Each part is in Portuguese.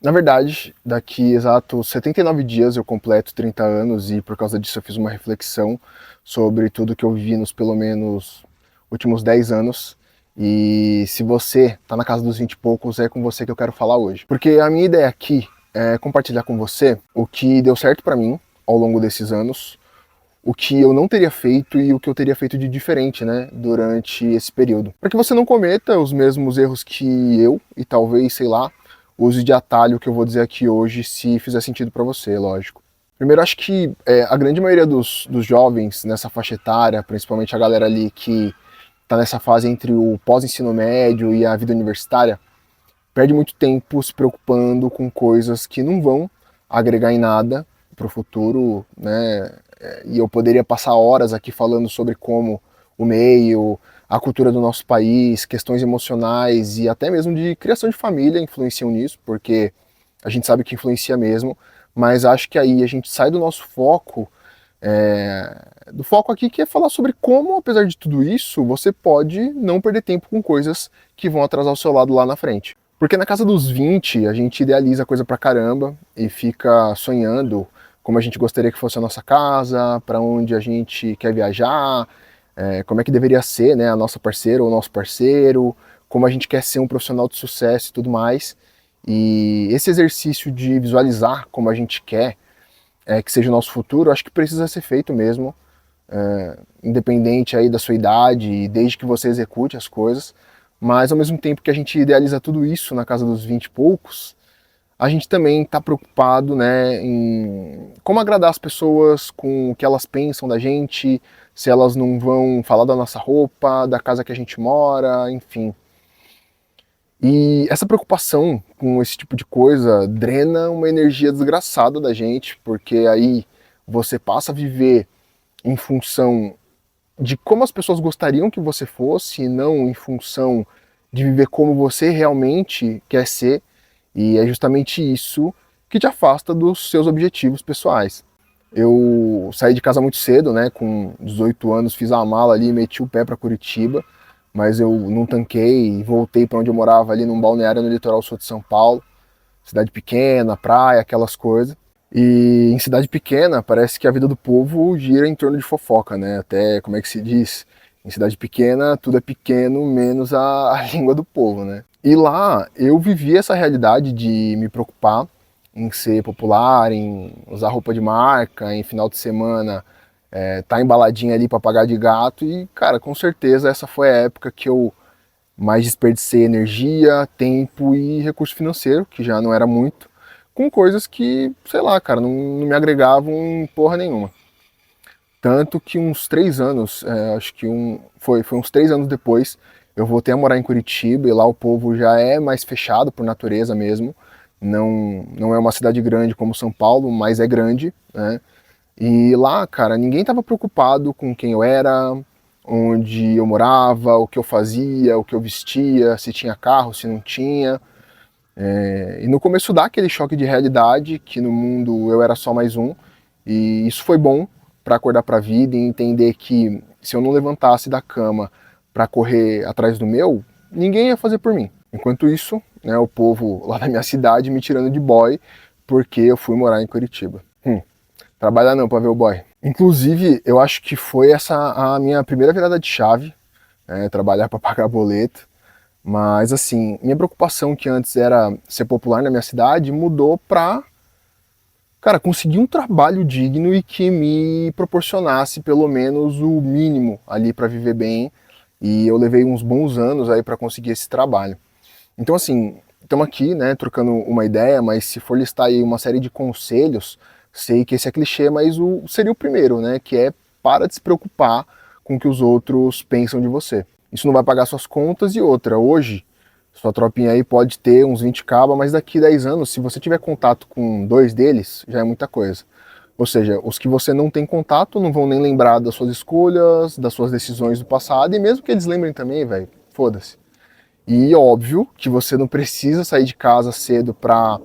Na verdade, daqui exato 79 dias eu completo 30 anos e por causa disso eu fiz uma reflexão sobre tudo que eu vivi nos pelo menos últimos 10 anos. E se você tá na casa dos 20 e poucos, é com você que eu quero falar hoje. Porque a minha ideia aqui é compartilhar com você o que deu certo para mim ao longo desses anos, o que eu não teria feito e o que eu teria feito de diferente, né, durante esse período. Para que você não cometa os mesmos erros que eu e talvez, sei lá, use de atalho que eu vou dizer aqui hoje, se fizer sentido para você, lógico. Primeiro, acho que a grande maioria dos jovens nessa faixa etária, principalmente a galera ali que está nessa fase entre o pós-ensino médio e a vida universitária, perde muito tempo se preocupando com coisas que não vão agregar em nada para o futuro, né? E eu poderia passar horas aqui falando sobre como o meio, a cultura do nosso país, questões emocionais e até mesmo de criação de família influenciam nisso, porque a gente sabe que influencia mesmo, mas acho que aí a gente sai do nosso foco, do foco aqui que é falar sobre como, apesar de tudo isso, você pode não perder tempo com coisas que vão atrasar o seu lado lá na frente. Porque na casa dos 20 a gente idealiza coisa pra caramba e fica sonhando como a gente gostaria que fosse a nossa casa, para onde a gente quer viajar, como é que deveria ser, né, a nossa parceira ou o nosso parceiro, como a gente quer ser um profissional de sucesso e tudo mais. E esse exercício de visualizar como a gente quer que seja o nosso futuro, acho que precisa ser feito mesmo, independente aí da sua idade, desde que você execute as coisas. Mas ao mesmo tempo que a gente idealiza tudo isso na casa dos 20 e poucos, a gente também está preocupado, né, em como agradar as pessoas com o que elas pensam da gente, se elas não vão falar da nossa roupa, da casa que a gente mora, enfim. E essa preocupação com esse tipo de coisa drena uma energia desgraçada da gente, porque aí você passa a viver em função de como as pessoas gostariam que você fosse, e não em função de viver como você realmente quer ser, e é justamente isso que te afasta dos seus objetivos pessoais. Eu saí de casa muito cedo, né, com 18 anos, fiz a mala ali e meti o pé para Curitiba, mas eu não tanquei e voltei para onde eu morava ali num balneário no litoral sul de São Paulo, cidade pequena, praia, aquelas coisas. E em cidade pequena, parece que a vida do povo gira em torno de fofoca, né? Até, como é que se diz? Em cidade pequena, tudo é pequeno, menos a língua do povo, né? E lá eu vivi essa realidade de me preocupar em ser popular, em usar roupa de marca, em final de semana tá embaladinha ali para pagar de gato. E, cara, com certeza essa foi a época que eu mais desperdicei energia, tempo e recurso financeiro, que já não era muito, com coisas que, sei lá, cara, não me agregavam em porra nenhuma. Tanto que uns 3 anos, acho que foi uns 3 anos depois, eu voltei a morar em Curitiba e lá o povo já é mais fechado por natureza mesmo. Não é uma cidade grande como São Paulo, mas é grande, né? E lá, cara, ninguém estava preocupado com quem eu era, onde eu morava, o que eu fazia, o que eu vestia, se tinha carro, se não tinha. E no começo dá aquele choque de realidade que no mundo eu era só mais um, e isso foi bom para acordar para a vida e entender que se eu não levantasse da cama para correr atrás do meu, ninguém ia fazer por mim. Enquanto isso, né, o povo lá da minha cidade me tirando de boy porque eu fui morar em Curitiba. Trabalhar não para ver o boy. Inclusive, eu acho que foi essa a minha primeira virada de chave, trabalhar para pagar boleto. Mas assim, minha preocupação que antes era ser popular na minha cidade mudou pra, cara, conseguir um trabalho digno e que me proporcionasse pelo menos o mínimo ali para viver bem. E eu levei uns bons anos aí para conseguir esse trabalho. Então assim, estamos aqui, né, trocando uma ideia, mas se for listar aí uma série de conselhos, sei que esse é clichê, mas seria o primeiro, né, que é para de se preocupar com o que os outros pensam de você. Isso não vai pagar suas contas. E outra, hoje, sua tropinha aí pode ter uns 20 cabas, mas daqui 10 anos, se você tiver contato com 2 deles, já é muita coisa. Ou seja, os que você não tem contato não vão nem lembrar das suas escolhas, das suas decisões do passado, e mesmo que eles lembrem também, velho, foda-se. E óbvio que você não precisa sair de casa cedo para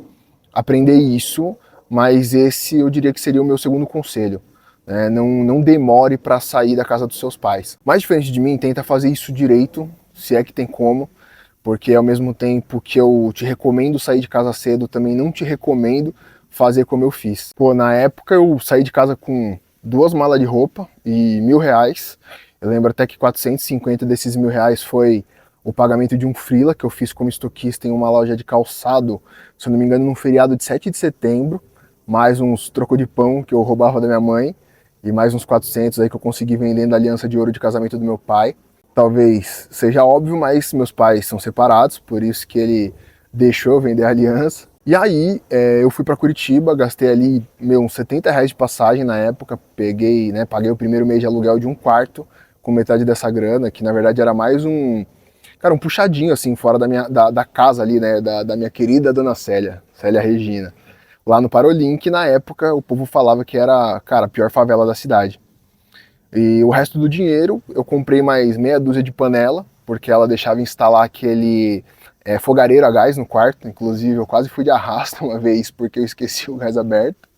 aprender isso, mas esse eu diria que seria o meu segundo conselho. Não demore para sair da casa dos seus pais. Mais diferente de mim, tenta fazer isso direito, se é que tem como, porque ao mesmo tempo que eu te recomendo sair de casa cedo, também não te recomendo fazer como eu fiz. Pô, na época eu saí de casa com 2 malas de roupa e R$ 1.000. Eu lembro até que 450 desses R$ 1.000 foi o pagamento de um freela que eu fiz como estoquista em uma loja de calçado, se eu não me engano, num feriado de 7 de setembro, mais uns trocos de pão que eu roubava da minha mãe e mais uns 400 aí que eu consegui vendendo a aliança de ouro de casamento do meu pai. Talvez seja óbvio, mas meus pais são separados, por isso que ele deixou eu vender a aliança. E aí eu fui para Curitiba, gastei ali uns R$ 70 de passagem na época, peguei, né, paguei o primeiro mês de aluguel de um quarto com metade dessa grana, que na verdade era mais um puxadinho assim, fora da casa ali, né, da minha querida dona Célia Regina. Lá no Parolink, na época, o povo falava que era, cara, a pior favela da cidade. E o resto do dinheiro, eu comprei mais meia dúzia de panela, porque ela deixava instalar aquele fogareiro a gás no quarto. Inclusive, eu quase fui de arrasto uma vez, porque eu esqueci o gás aberto.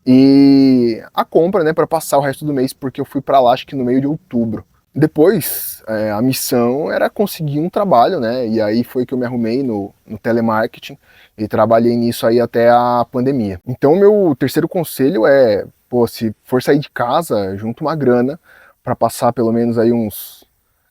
E a compra, né, para passar o resto do mês, porque eu fui para lá, acho que no meio de outubro. Depois, a missão era conseguir um trabalho, né, e aí foi que eu me arrumei no telemarketing e trabalhei nisso aí até a pandemia. Então, meu terceiro conselho é, pô, se for sair de casa, junta uma grana para passar pelo menos aí uns,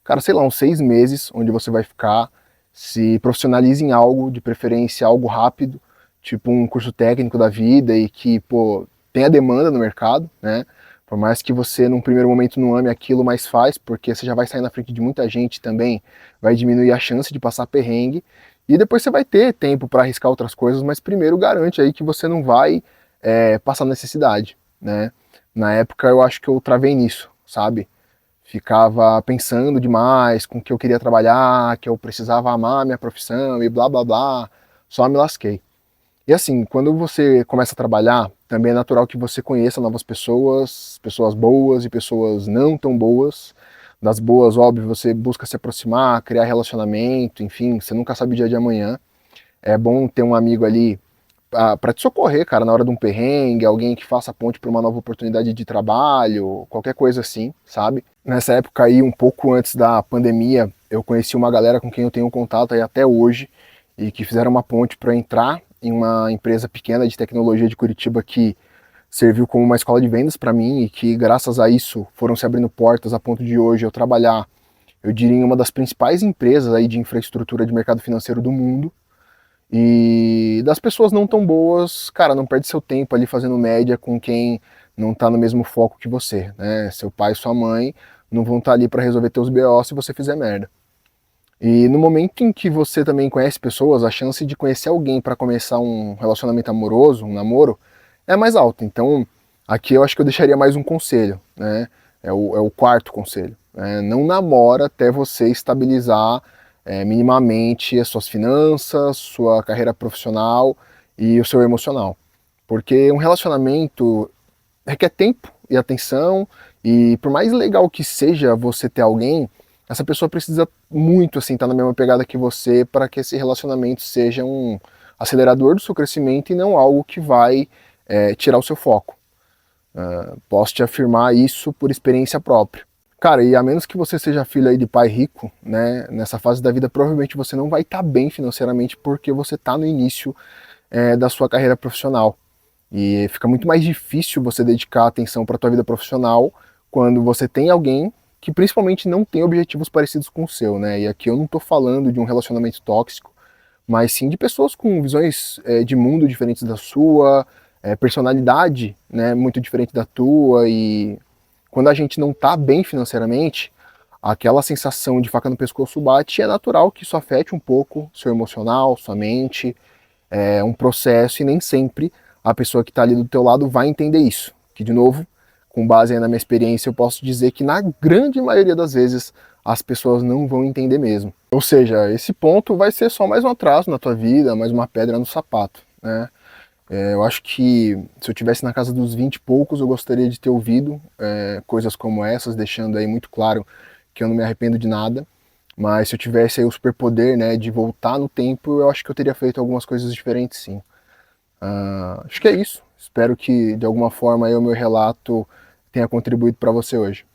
cara, sei lá, uns 6 meses, onde você vai ficar, se profissionalize em algo, de preferência algo rápido, tipo um curso técnico da vida e que, pô, tenha demanda no mercado, né? Por mais que você num primeiro momento não ame aquilo, mas faz, porque você já vai sair na frente de muita gente também, vai diminuir a chance de passar perrengue, e depois você vai ter tempo para arriscar outras coisas, mas primeiro garante aí que você não vai passar necessidade, né? Na época eu acho que eu travei nisso, sabe? Ficava pensando demais com o que eu queria trabalhar, que eu precisava amar a minha profissão e blá blá blá, só me lasquei. E assim, quando você começa a trabalhar, também é natural que você conheça novas pessoas, pessoas boas e pessoas não tão boas. Das boas, óbvio, você busca se aproximar, criar relacionamento, enfim, você nunca sabe o dia de amanhã. É bom ter um amigo ali para te socorrer, cara, na hora de um perrengue, alguém que faça ponte para uma nova oportunidade de trabalho, qualquer coisa assim, sabe? Nessa época aí, um pouco antes da pandemia, eu conheci uma galera com quem eu tenho contato aí até hoje e que fizeram uma ponte para entrar em uma empresa pequena de tecnologia de Curitiba que serviu como uma escola de vendas para mim e que graças a isso foram se abrindo portas a ponto de hoje eu trabalhar, eu diria, em uma das principais empresas aí de infraestrutura de mercado financeiro do mundo. E das pessoas não tão boas, cara, não perde seu tempo ali fazendo média com quem não tá no mesmo foco que você, né? Seu pai e sua mãe não vão estar ali para resolver teus BO se você fizer merda. E no momento em que você também conhece pessoas, a chance de conhecer alguém para começar um relacionamento amoroso, um namoro, é mais alta. Então, aqui eu acho que eu deixaria mais um conselho, né? É o quarto conselho. Né? Não namora até você estabilizar minimamente as suas finanças, sua carreira profissional e o seu emocional. Porque um relacionamento requer tempo e atenção, e por mais legal que seja você ter alguém, essa pessoa precisa muito assim estar na mesma pegada que você para que esse relacionamento seja um acelerador do seu crescimento e não algo que vai tirar o seu foco. Posso te afirmar isso por experiência própria. Cara, e a menos que você seja filho aí de pai rico, né, nessa fase da vida provavelmente você não vai estar bem financeiramente porque você está no início da sua carreira profissional. E fica muito mais difícil você dedicar atenção para a tua vida profissional quando você tem alguém que principalmente não tem objetivos parecidos com o seu, né? E aqui eu não estou falando de um relacionamento tóxico, mas sim de pessoas com visões de mundo diferentes da sua, personalidade, né, muito diferente da tua, e quando a gente não está bem financeiramente, aquela sensação de faca no pescoço bate e é natural que isso afete um pouco seu emocional, sua mente, é um processo e nem sempre a pessoa que está ali do teu lado vai entender isso. Que, de novo, com base aí na minha experiência, eu posso dizer que na grande maioria das vezes as pessoas não vão entender mesmo. Ou seja, esse ponto vai ser só mais um atraso na tua vida, mais uma pedra no sapato, né? Eu acho que se eu tivesse na casa dos 20 e poucos, eu gostaria de ter ouvido coisas como essas, deixando aí muito claro que eu não me arrependo de nada. Mas se eu tivesse aí o superpoder, né, de voltar no tempo, eu acho que eu teria feito algumas coisas diferentes, sim. Acho que é isso. Espero que de alguma forma aí o meu relato tenha contribuído para você hoje.